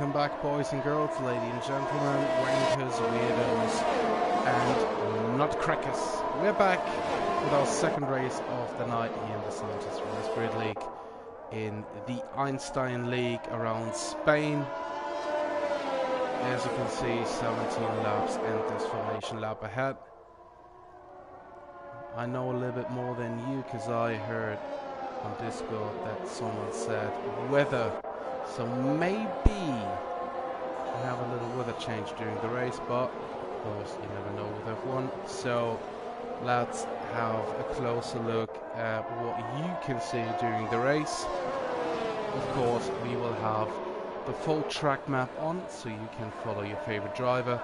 Welcome back, boys and girls, ladies and gentlemen, wankers, weirdos, and nutcrackers. We're back with our second race of the night here in the Scientist Race Grid League in the Einstein League around Spain. As you can see, 17 laps and this formation lap ahead. I know a little bit more than you because I heard on Discord that someone said weather. So maybe we'll have a little weather change during the race, but of course you never know with F1. So let's have a closer look at what you can see during the race. Of course we will have the full track map on, so you can follow your favorite driver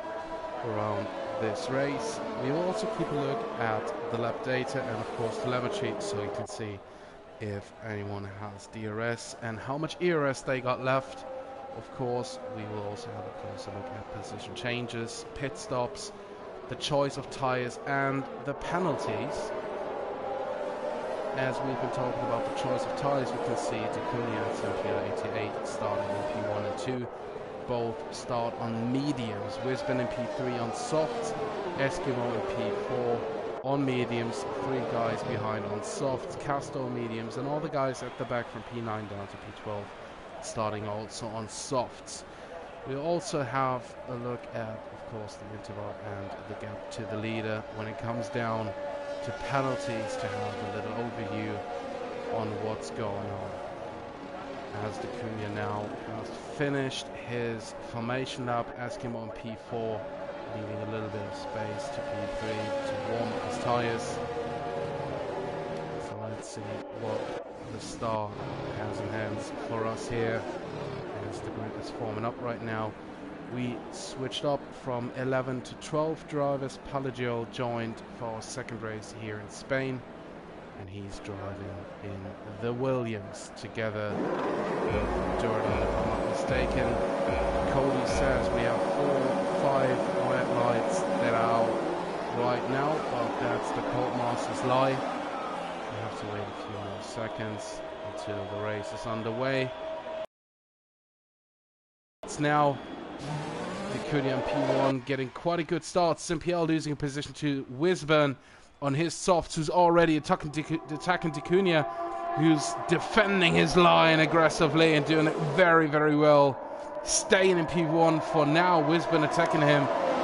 around this race. We will also keep a look at the lap data and of course telemetry, so you can see if anyone has DRS and how much ERS they got left. Of course, we will also have a closer look at position changes, pit stops, the choice of tires and the penalties. As we've been talking about the choice of tires, we can see Dacunia and Cynthia 88 starting in P1 and 2. Both start on mediums. Wisbin in P3 on softs, Eskimo in P4 on mediums, 3 guys behind on softs, Castor mediums, and all the guys at the back from P9 down to P12 starting also on softs. We also have a look at, of course, the interval and the gap to the leader when it comes down to penalties, to have a little overview on what's going on. As Dacunia now has finished his formation lap, Eskimo on P4, leaving a little bit of space to P3 to warm up his tires. So let's see what the star has in hands for us here as the group is forming up right now. We switched up from 11 to 12 drivers. Palagio joined for our second race here in Spain, and he's driving in the Williams together with Jordan, if I'm not mistaken. Cody says we have 4-5 red lights that are out right now, but that's the court master's lie. We have to wait a few more seconds until the race is underway. It's now Dacunia on P1 getting quite a good start. Simpiel losing a position to Wisburn on his softs, who's already attacking Dacunia, who's defending his line aggressively and doing it very, very well. Staying in P1 for now. Wisburn attacking him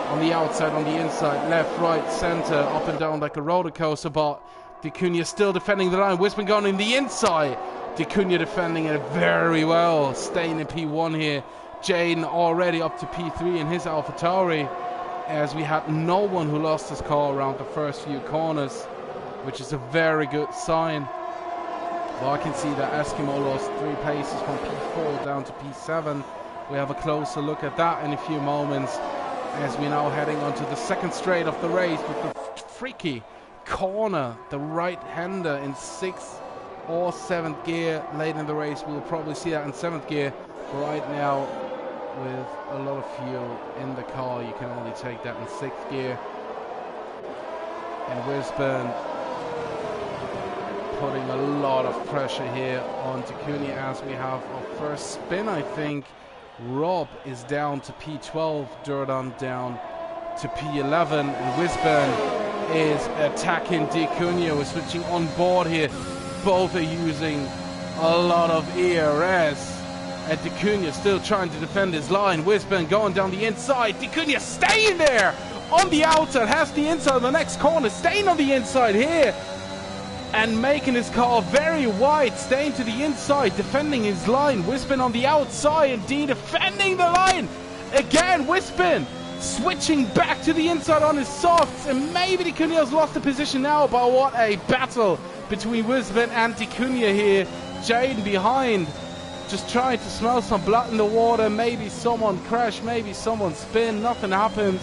on the outside, on the inside, left, right, center, up and down like a roller coaster, but Dacunia still defending the line. Wisburn going in the inside. Dacunia defending it very well. Staying in P1 here. Jaden already up to P3 in his AlphaTauri, as we had no one who lost his car around the first few corners, which is a very good sign. Well, I can see that Eskimo lost 3 paces from P4 down to P7. We have a closer look at that in a few moments, as we're now heading onto the second straight of the race with the freaky corner, the right-hander in 6th or 7th gear. Late in the race, we'll probably see that in 7th gear. Right now, with a lot of fuel in the car, you can only take that in 6th gear. And Wisburn putting a lot of pressure here on Dacunia as we have our first spin, I think. Rob is down to P12, Durdan down to P11, and Wisburn is attacking Dacunia. We're switching on board here. Both are using a lot of ERS. And Dacunia still trying to defend his line. Wisburn going down the inside. Dacunia staying there on the outside. Has the inside of the next corner. Staying on the inside here. And making his car very wide. Staying to the inside. Defending his line. Wisburn on the outside. Indeed defending the line. Again Wisburn switching back to the inside on his softs. And maybe Dacunia's lost the position now. But what a battle between Wisburn and Dacunia here. Jaden behind, just trying to smell some blood in the water. Maybe someone crashed, maybe someone spin, nothing happens.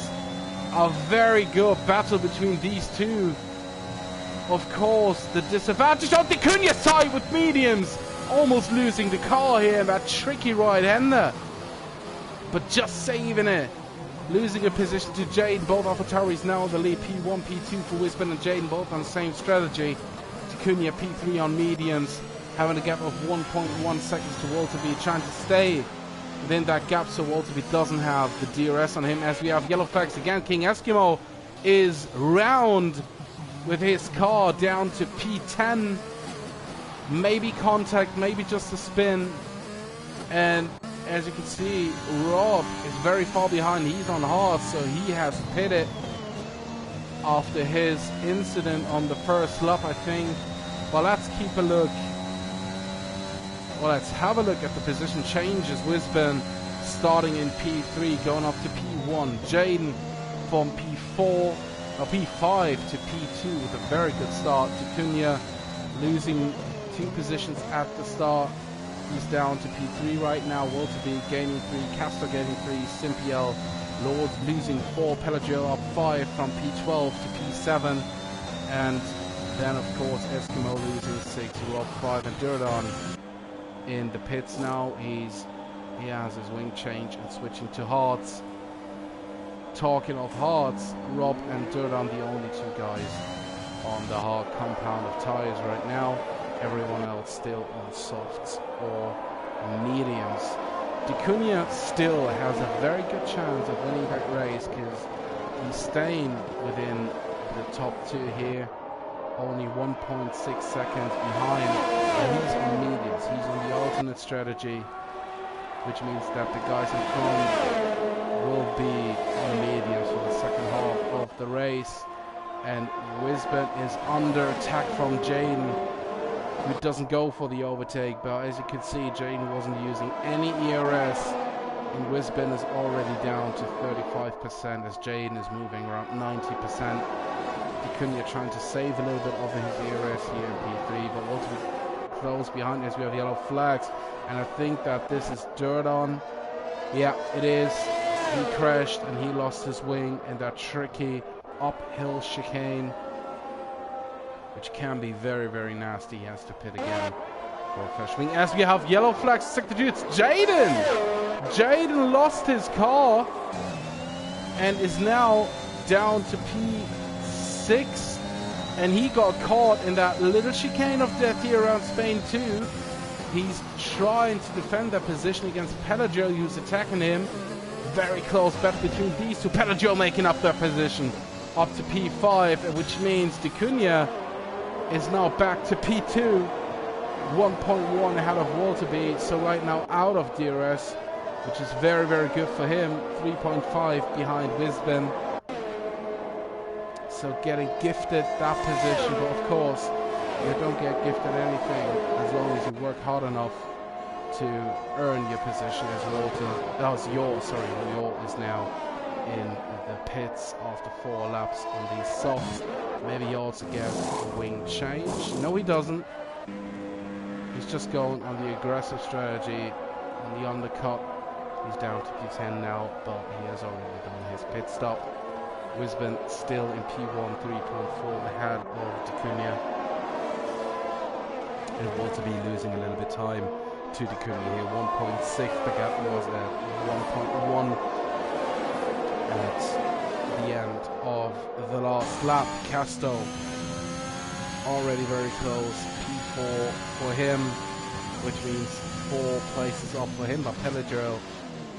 A very good battle between these two. Of course, the disadvantage on Dacunia's side with mediums. Almost losing the car here in that tricky right-hander. But just saving it. Losing a position to Jaden. Both AlphaTauris now in the lead. P1, P2 for Wisburn and Jaden, both on the same strategy. Dacunia P3 on mediums, having a gap of 1.1 seconds to Walter B, trying to stay within that gap, so Walterby doesn't have the DRS on him, as we have yellow flags again. King Eskimo is round with his car down to P10. Maybe contact, maybe just a spin. And as you can see, Rob is very far behind. He's on hard, so he has pitted after his incident on the first lap, I think. Well, let's keep a look. Well, let's have a look at the position changes. Wisben starting in P3, going up to P1. Jaden from P5 to P2 with a very good start. Takunya losing 2 positions at the start. He's down to P3 right now. Walterby gaining 3, Castro gaining 3, Simpiel Lord losing 4, Pelagio up 5 from P12 to P7, and then of course Eskimo losing 6, Rob 5, and Durdan in the pits now. He has his wing change and switching to hards. Talking of hards, Rob and Durdan the only 2 guys on the hard compound of tires right now. Everyone else still on softs or mediums. Takunya still has a very good chance of winning that race because he's staying within the top 2 here. Only 1.6 seconds behind, and he's on mediums. He's on the alternate strategy, which means that the guys in front will be on mediums for the second half of the race. And Wisben is under attack from Jaden, who doesn't go for the overtake, but as you can see, Jaden wasn't using any ERS, and Wisben is already down to 35% as Jaden is moving around 90%. Takunya trying to save a little bit of his ERS here in P3, but Walterby close behind as we have yellow flags, and I think that this is Durdan. Yeah, it is. He crashed and he lost his wing in that tricky uphill chicane, which can be very, very nasty. He has to pit again for a fresh wing. As we have yellow flags, it's Jaden! Jaden lost his car and is now down to P6, and he got caught in that little chicane of death here around Spain too. He's trying to defend that position against Pelagio, who's attacking him. Very close battle between these 2. Pelagio making up that position up to P5, which means Takunya is now back to P2, 1.1 ahead of Walterby, so right now out of DRS, which is very, very good for him. 3.5 behind Wisben, so getting gifted that position, but of course you don't get gifted anything as long as you work hard enough to earn your position. As Yol is now in the pits after 4 laps on these softs. Maybe he also gets a wing change. No, he doesn't. He's just going on the aggressive strategy on the undercut. He's down to P10 now, but he has already done his pit stop. Wisben still in P1, 3.4 ahead of Takunya. And Walterby losing a little bit of time to Takunya here. 1.6, the gap was at 1.1. At the end of the last lap. Casto already very close. P4 for him, which means 4 places up for him. But Pelagio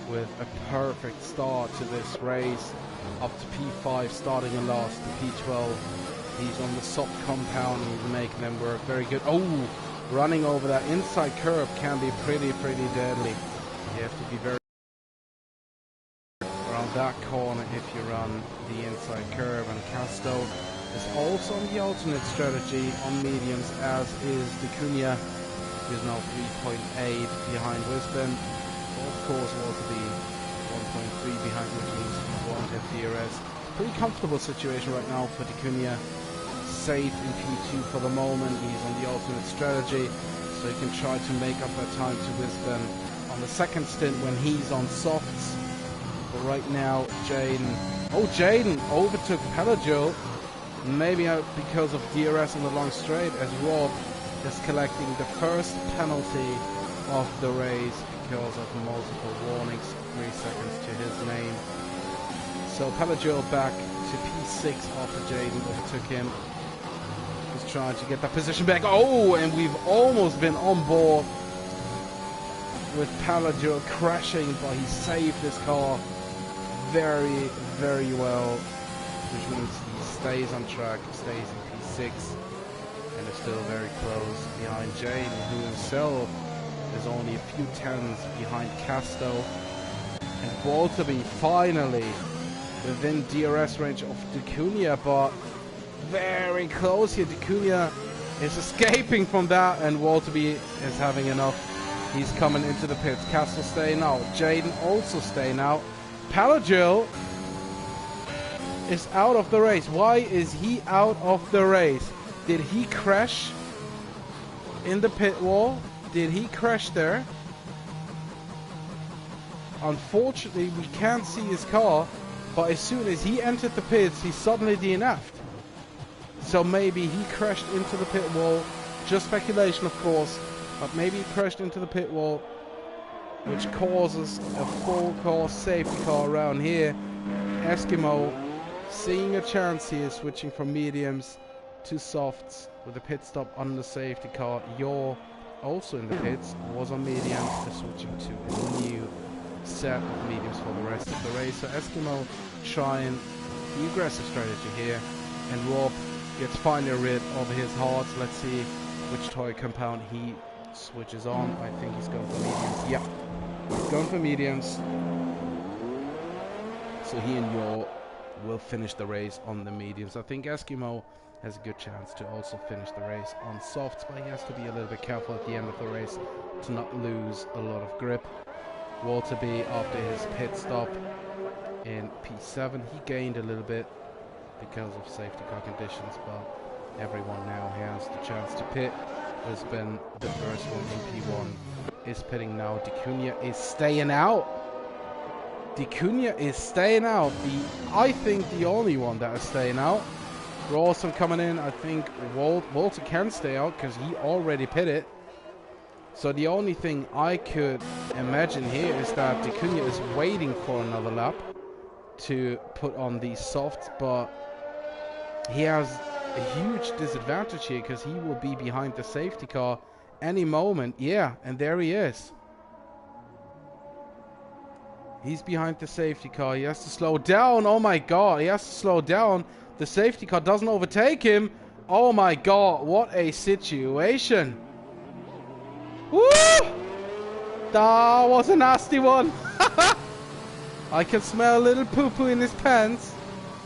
with a perfect start to this race, up to P5, starting and last to P12. He's on the soft compound and he's making them work very good. Oh, running over that inside curve can be pretty deadly. You have to be very around that corner if you run the inside curve. And Casto is also on the alternate strategy on mediums, as is Takunya, who is now 3.8 behind Wisben. Of course, Walterby 1.3 behind, which means he won't have DRS. Pretty comfortable situation right now for Takunya. Safe in P2 for the moment. He's on the alternate strategy, so he can try to make up that time to Wisben on the second stint when he's on softs. But right now, Jaden overtook Pelagio, maybe because of DRS on the long straight, as Rob is collecting the first penalty of the race because of multiple warnings, 3 seconds to his name. So Pelagio back to P6 after Jaden overtook him. He's trying to get that position back. Oh, and we've almost been on board with Palladure crashing, but he saved his car very, very well, which means he stays on track, stays in P6, and is still very close behind Jaden, who himself is only a few tenths behind Casto. And Walterby finally within DRS range of D'Cunha, but very close here. D'Cunha is escaping from that, and Walterby is having enough. He's coming into the pits. Casto staying out. Jaden also staying out. Palladure is out of the race. Why is he out of the race? Did he crash in the pit wall? Did he crash there? Unfortunately, we can't see his car, but as soon as he entered the pits, he suddenly DNF'd. So maybe he crashed into the pit wall. Just speculation, of course, but maybe he crashed into the pit wall, which causes a full course safety car around here. Eskimo seeing a chance here, switching from mediums to softs with a pit stop on the safety car. You're also in the pits, was on mediums, switching to a new set of mediums for the rest of the race. So Eskimo trying the aggressive strategy here, and Rob gets finally rid of his hearts. Let's see which toy compound he switches on. I think he's going for mediums. Yeah, he's going for mediums. So he and Yor will finish the race on the mediums. I think Eskimo has a good chance to also finish the race on softs, but he has to be a little bit careful at the end of the race to not lose a lot of grip. Walterby, after his pit stop in P7, he gained a little bit because of safety car conditions, but everyone now has the chance to pit. Has been the first one in P1 is pitting now. D'Cunha is staying out. D'Cunha is staying out. I think the only one that is staying out. Rawson coming in. I think Walter can stay out because he already pitted. So the only thing I could imagine here is that D'Cunha is waiting for another lap to put on these softs, but he has a huge disadvantage here because he will be behind the safety car any moment. Yeah, and there he is. He's behind the safety car. He has to slow down. Oh my god, he has to slow down. The safety car doesn't overtake him. Oh my god, what a situation. Woo! That was a nasty one. I can smell a little poo-poo in his pants.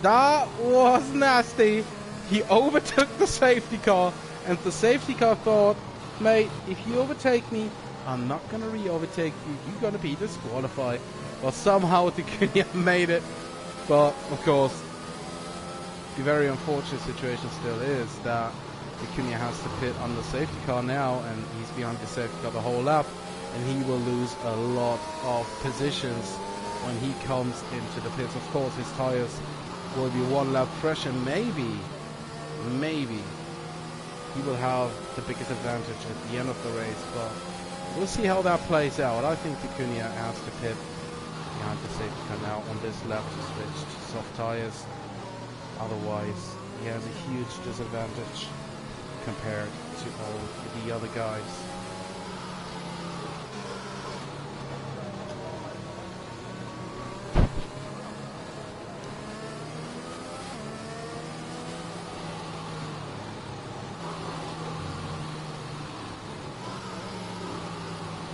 That was nasty. He overtook the safety car, and the safety car thought, mate, if you overtake me, I'm not going to re-overtake you. You're going to be disqualified. Well, somehow D'Cunha made it. But, of course, the very unfortunate situation still is that D'Cunha has to pit on the safety car now, and he's behind the safety car the whole lap, and he will lose a lot of positions when he comes into the pits. Of course, his tires will be one lap fresh, and maybe he will have the biggest advantage at the end of the race, but we'll see how that plays out. I think D'Cunha has to pit behind the safety car now on this lap to switch to soft tires. Otherwise, he has a huge disadvantage compared to all the other guys.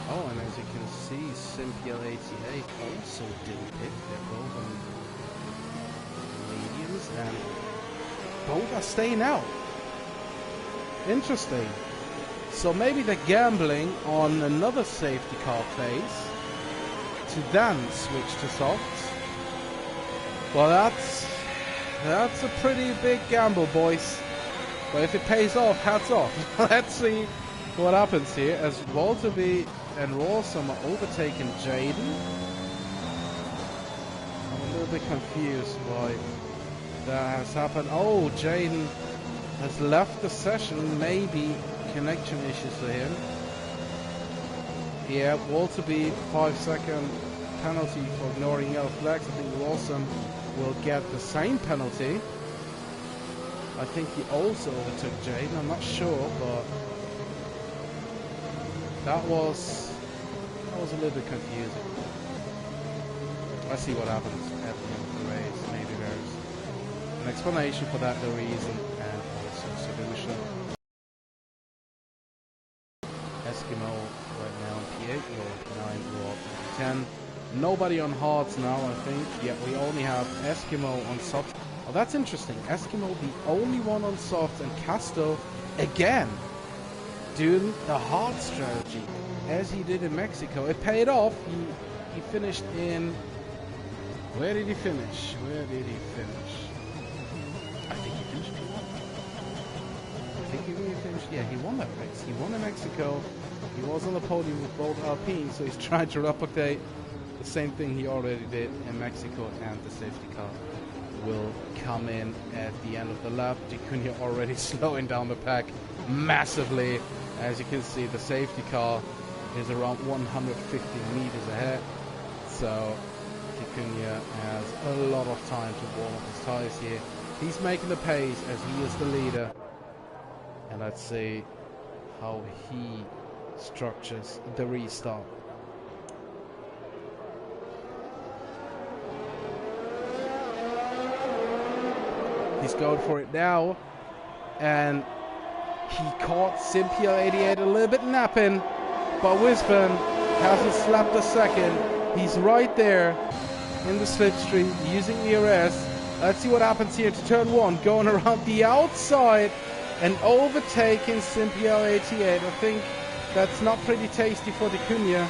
Oh, and as you can see, Simpiel88 also didn't pit. They're both on mediums, and both are staying out. Interesting. So maybe they're gambling on another safety car phase to then switch to softs. Well, that's a pretty big gamble, boys. But if it pays off, hats off. Let's see what happens here as Walterby and Rawson are overtaking Jaden. I'm a little bit confused why that has happened. Oh, Jaden has left the session. Maybe connection issues for him. Yeah, Walterby 5-second penalty for ignoring yellow flags. I think Rawson will get the same penalty. I think he also overtook Jaden. I'm not sure, but that was That was a little bit confusing. Let's see what happens at the end of the race. Maybe there's an explanation for that, the reason, and also a solution. Eskimo right now in P8, we're 9, we're up to 10. Nobody on hards now, I think. Yeah, we only have Eskimo on softs. Oh, that's interesting. Eskimo the only one on softs, and Casto again doing the hard strategy as he did in Mexico. It paid off. He finished in... Where did he finish? Where did he finish? I think he finished P1. I think he really finished... Yeah, he won that race. He won in Mexico. He was on the podium with both Alpine, so he's trying to replicate the same thing he already did in Mexico, and the safety car will come in at the end of the lap. D'Cunha already slowing down the pack massively. As you can see, the safety car is around 150 meters ahead. So D'Cunha has a lot of time to warm up his tires here. He's making the pace as he is the leader. And let's see how he structures the restart. He's going for it now, and he caught Cynthia 88 a little bit napping, but Wisburn hasn't slapped a second. He's right there in the slipstream using ERS. Let's see what happens here to turn 1, going around the outside and overtaking Cynthia 88. I think that's not pretty tasty for D'Cunha,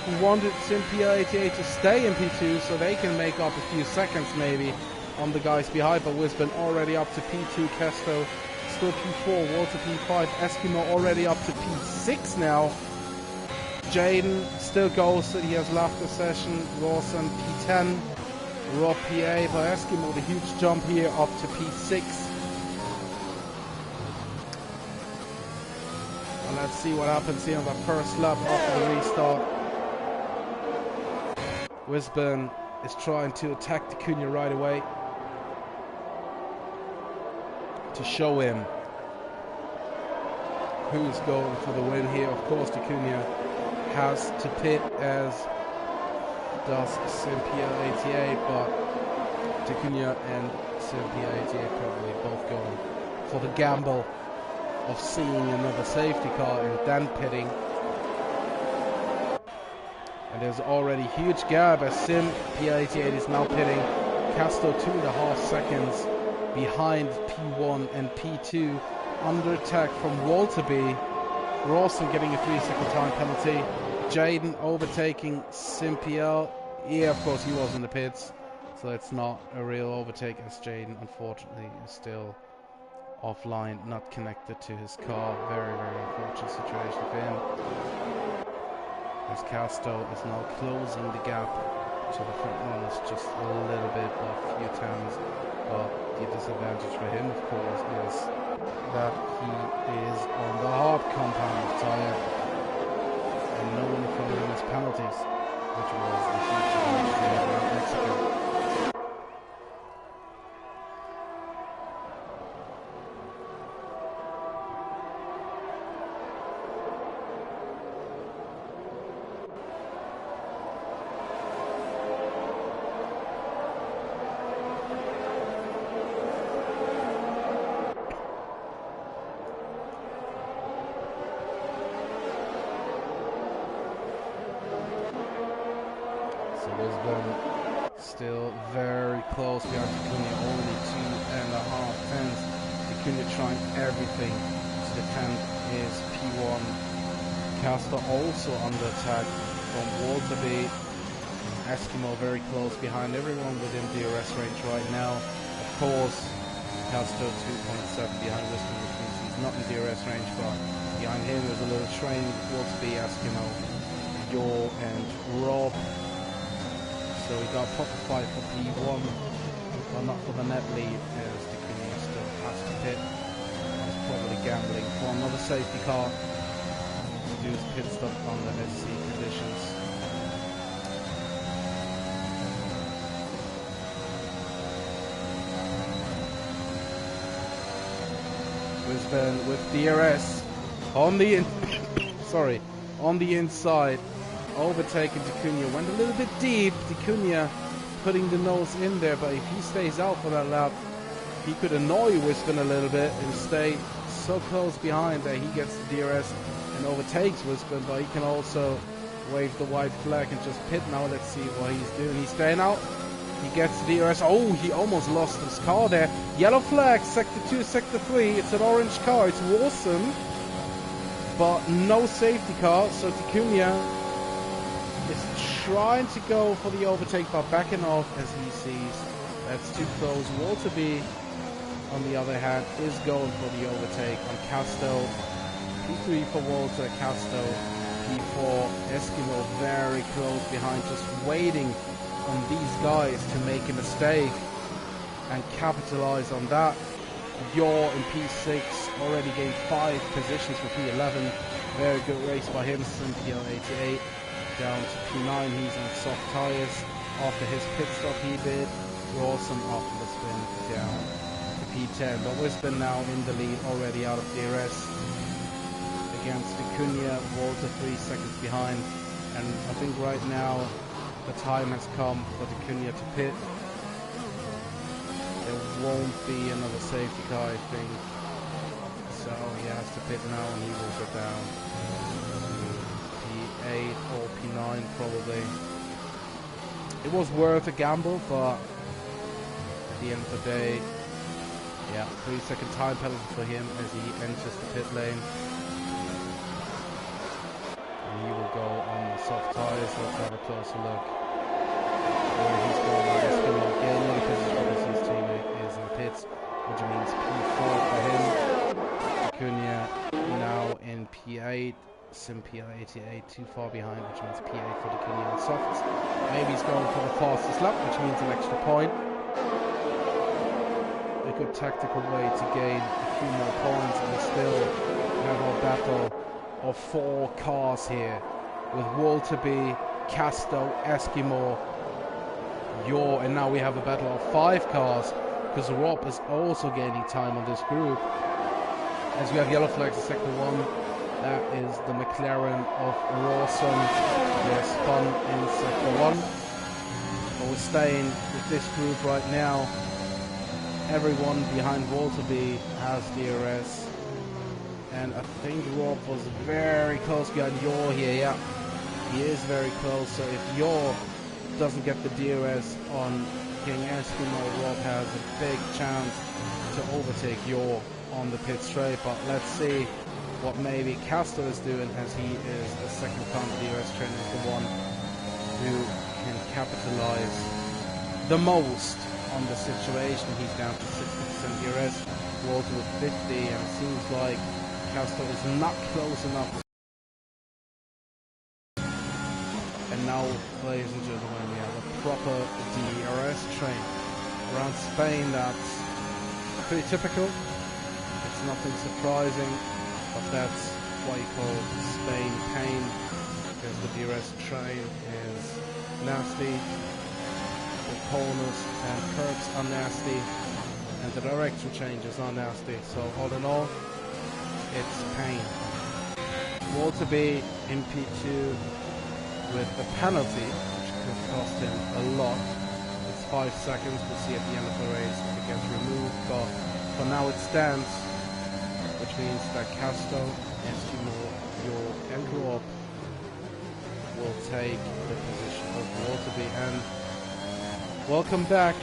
who wanted Cynthia 88 to stay in P2 so they can make up a few seconds maybe on the guys behind, but Wisburn already up to P2, Casto still P4, Walter P5, Eskimo already up to P6 now. Jaden still goes, he has left the session. Rawson P10, Rob P8, but Eskimo the huge jump here up to P6. And let's see what happens here on the first lap after the restart. Wisburn is trying to attack D'Cunha right away to show him who's going for the win here. Of course, D'Cunha has to pit, as does Cynthia 88, but D'Cunha and Cynthia 88 probably both going for the gamble of seeing another safety car and then pitting. And there's already huge gap as Cynthia 88 is now pitting. Casto 2.5 seconds behind P1 and P2, under attack from Walter B. Rawson getting a 3-second time penalty. Jaden overtaking Cynthia. Yeah, of course he was in the pits, so it's not a real overtake, as Jaden unfortunately is still offline, not connected to his car. Very, very unfortunate situation for him. As Casto is now closing the gap to the front runners just a little bit, a few times. But the disadvantage for him, of course, is that he is on the hard compound tire, and no one from him has penalties, which was the huge challenge they had around Mexico. Still very close behind D'Cunha, only 2.5 tenths. D'Cunha trying everything to defend his P1. Casto also under attack from Walter B. Eskimo very close behind, everyone within DRS range right now. Of course, Casto 2.7 behind Wisburn, which means he's not in DRS range, but behind him there's a little train with Walter B, Eskimo, Yor and Rob. So we got proper fight for P1, but not for the net lead, as D'Cunha still has to pit. He's probably gambling for another safety car to do his pit stop under SC conditions. Wisburn with DRS on the on the inside. overtaking D'Cunha. Went a little bit deep. D'Cunha putting the nose in there, but if he stays out for that lap, he could annoy Wispen a little bit and stay so close behind that he gets the DRS and overtakes Wispen, but he can also wave the white flag and just pit now. Let's see what he's doing. He's staying out. He gets the DRS. Oh, he almost lost his car there. Yellow flag, sector 2, sector 3. It's an orange car. It's awesome. But no safety car, so D'Cunha is trying to go for the overtake, but backing off as he sees that's too close. Walterby, on the other hand, is going for the overtake on Casto. P3 for Walter, Casto, P4, Eskimo very close behind, just waiting on these guys to make a mistake and capitalize on that. Yaw in P6 already gained 5 positions for P11. Very good race by him. PL88 down to P9. He's on soft tires after his pit stop he did. Rawson after the spin down to P10. But Wispen now in the lead, already out of DRS against D'Cunha. Walter 3 seconds behind. And I think right now the time has come for D'Cunha to pit. There won't be another safety car, I think. So he has to pit now and he will go down P8 or P9 probably. It was worth a gamble, but at the end of the day, yeah, 3-second time penalty for him as he enters the pit lane. And he will go on the soft tires. Let's have a closer look. Where he's going, he's going to gain any position because his teammate is in the pits, which means P4 for him. D'Cunha now in P8, Sim PL88 too far behind, which means P8 for D'Cunha on softs. Maybe he's going for the fastest lap, which means an extra point. A good tactical way to gain a few more points, and we still have our battle of 4 cars here with Walterby, Casto, Eskimo, Yaw, and now we have a battle of 5 cars because Rob is also gaining time on this group. As we have yellow flags in sector 1, that is the McLaren of Rawson. They're spun in sector 1. But we're staying with this group right now. Everyone behind Walterby has DRS. And I think Rob was very close behind Yaw here. Yeah, he is very close. So if Yaw doesn't get the DRS on King Eskimo, Rob has a big chance to overtake Yaw on the pit straight. But let's see what maybe Casto is doing, as he is a second time DRS trainer, the one who can capitalize the most on the situation. He's down to 60% DRS, Walter with 50, and it seems like Casto is not close enough. And now, ladies and gentlemen, we have a proper DRS train around Spain. That's pretty typical. It's nothing surprising, but that's why you call Spain pain, because the DRS train is nasty, the corners and curves are nasty, and the direction changes are nasty. So all in all, it's pain. Walterby in P2 with a penalty, which could cost him a lot. It's 5 seconds. We'll see at the end of the race if it gets removed, but for now it stands, which means that Casto, Eskimo, Yaw, and Rob will take the position of Walterby. And welcome back,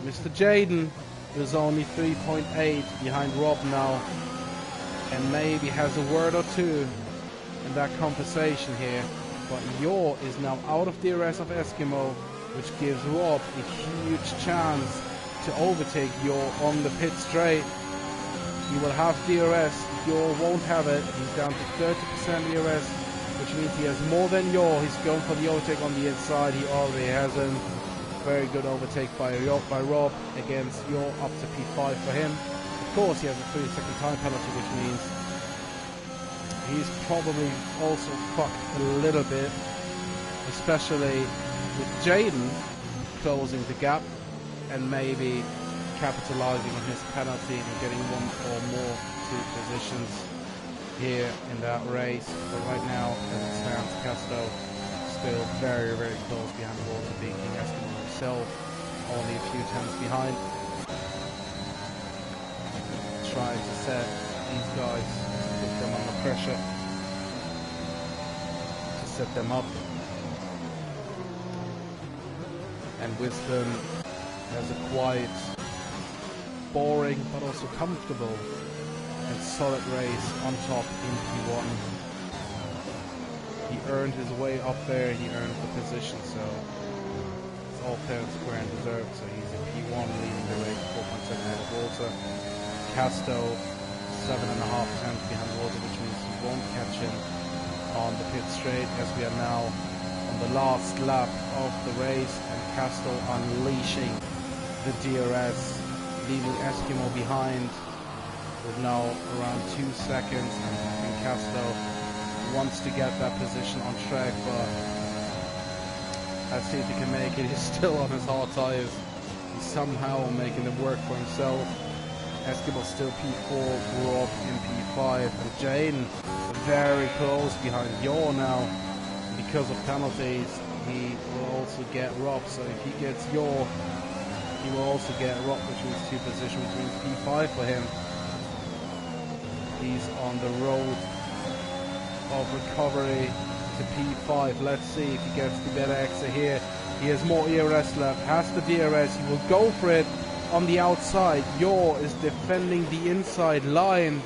Mr. Jaden, who's only 3.8 behind Rob now, and maybe has a word or two in that conversation here. But Yaw is now out of DRS of Eskimo, which gives Rob a huge chance to overtake Yaw on the pit straight. He will have DRS, Yaw won't have it. He's down to 30% DRS, which means he has more than Yaw. He's going for the overtake on the inside. He already has him. Very good overtake by Rob against Yaw, up to P5 for him. Of course, he has a 3-second time penalty, which means he's probably also fucked a little bit, especially with Jaden closing the gap and maybe capitalizing on his penalty and getting 1 or more 2 positions here in that race. But right now, as it stands, Casto still very, very close behind Walter being Eskimo himself, only a few tenths behind. Trying to set these guys, put them under pressure, to set them up. And Wisdom has a quiet, boring, but also comfortable and solid race on top in P1. He earned his way up there, he earned the position, so it's all fair and square and deserved. So he's in P1 leading the race, 4.7 ahead of Walter. Casto, 7.5 tenths behind Walter, which means he won't catch him on the pit straight, as we are now on the last lap of the race, and Casto unleashing the DRS, leaving Eskimo behind with now around 2 seconds, and Casto wants to get that position on track, but let's see if he can make it. He's still on his hard tires. He's somehow making it work for himself. Eskimo still P4, Rob in P5, and Jane very close behind Yor now. Because of penalties, he will also get Rob, so if he gets Yor, he will also get Rob, which means 2 positions, which means P5 for him. He's on the road of recovery to P5. Let's see if he gets the better exit here. He has more ERS left, has the DRS, he will go for it on the outside. Yor is defending the inside line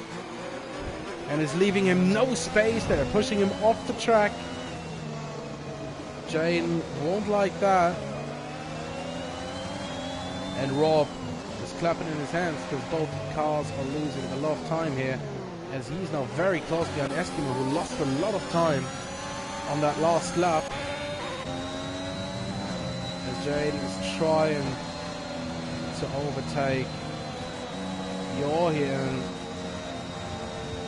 and is leaving him no space there, pushing him off the track. Jane won't like that. And Rob is clapping in his hands because both cars are losing a lot of time here, as he's now very close behind Eskimo, who lost a lot of time on that last lap. As Jane is trying to overtake Yor here,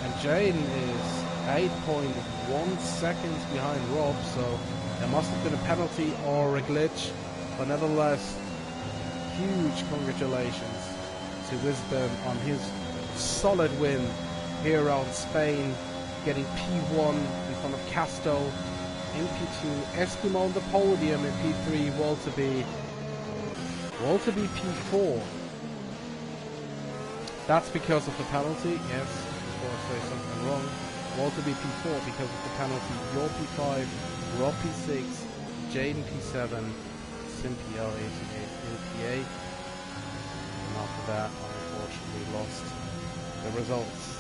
and Jane is 8.1 seconds behind Rob, so there must have been a penalty or a glitch, but nevertheless, huge congratulations to Wisdom on his solid win here around Spain, getting P1 in front of Casto, in P2, Eskimo on the podium in P3, Walter B P4. That's because of the penalty, yes, before I say something wrong. Walter B P4 because of the penalty, Yor P5, Rob P6, Jaden P7, Sim PL88 in P8. And after that, I unfortunately lost the results.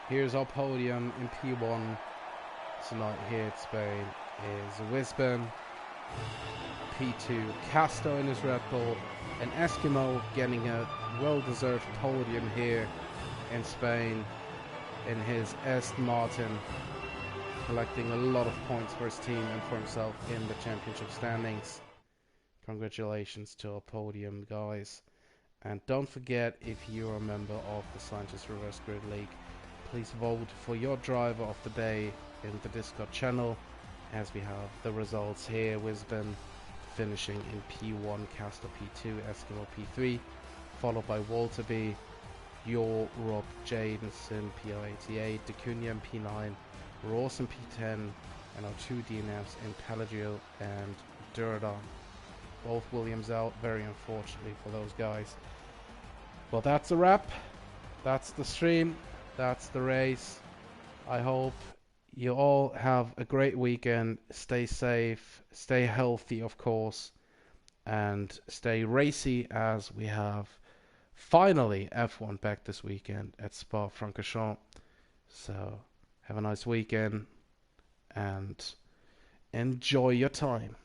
Here's our podium in P1 tonight here at Spain is Wisdom, P2 Casto in his Red Bull, and Eskimo getting a well-deserved podium here in Spain in his Aston Martin, collecting a lot of points for his team and for himself in the championship standings. Congratulations to our podium, guys. And don't forget, if you're a member of the Scientist Reverse Grid League, please vote for your driver of the day in the Discord channel, as we have the results here. Wisdom finishing in P1, Casto P2, Eskimo P3, followed by Walter B, Yor, Rob, Jaden, Sim PL88, Dacunia P9, Rawson P10, and our 2 DNFs in Pelagio and Durdan. Both Williams out, very unfortunately for those guys. Well, that's a wrap. That's the stream. That's the race. I hope you all have a great weekend. Stay safe, stay healthy, of course, and stay racy, as we have finally F1 back this weekend at Spa-Francorchamps. So have a nice weekend and enjoy your time.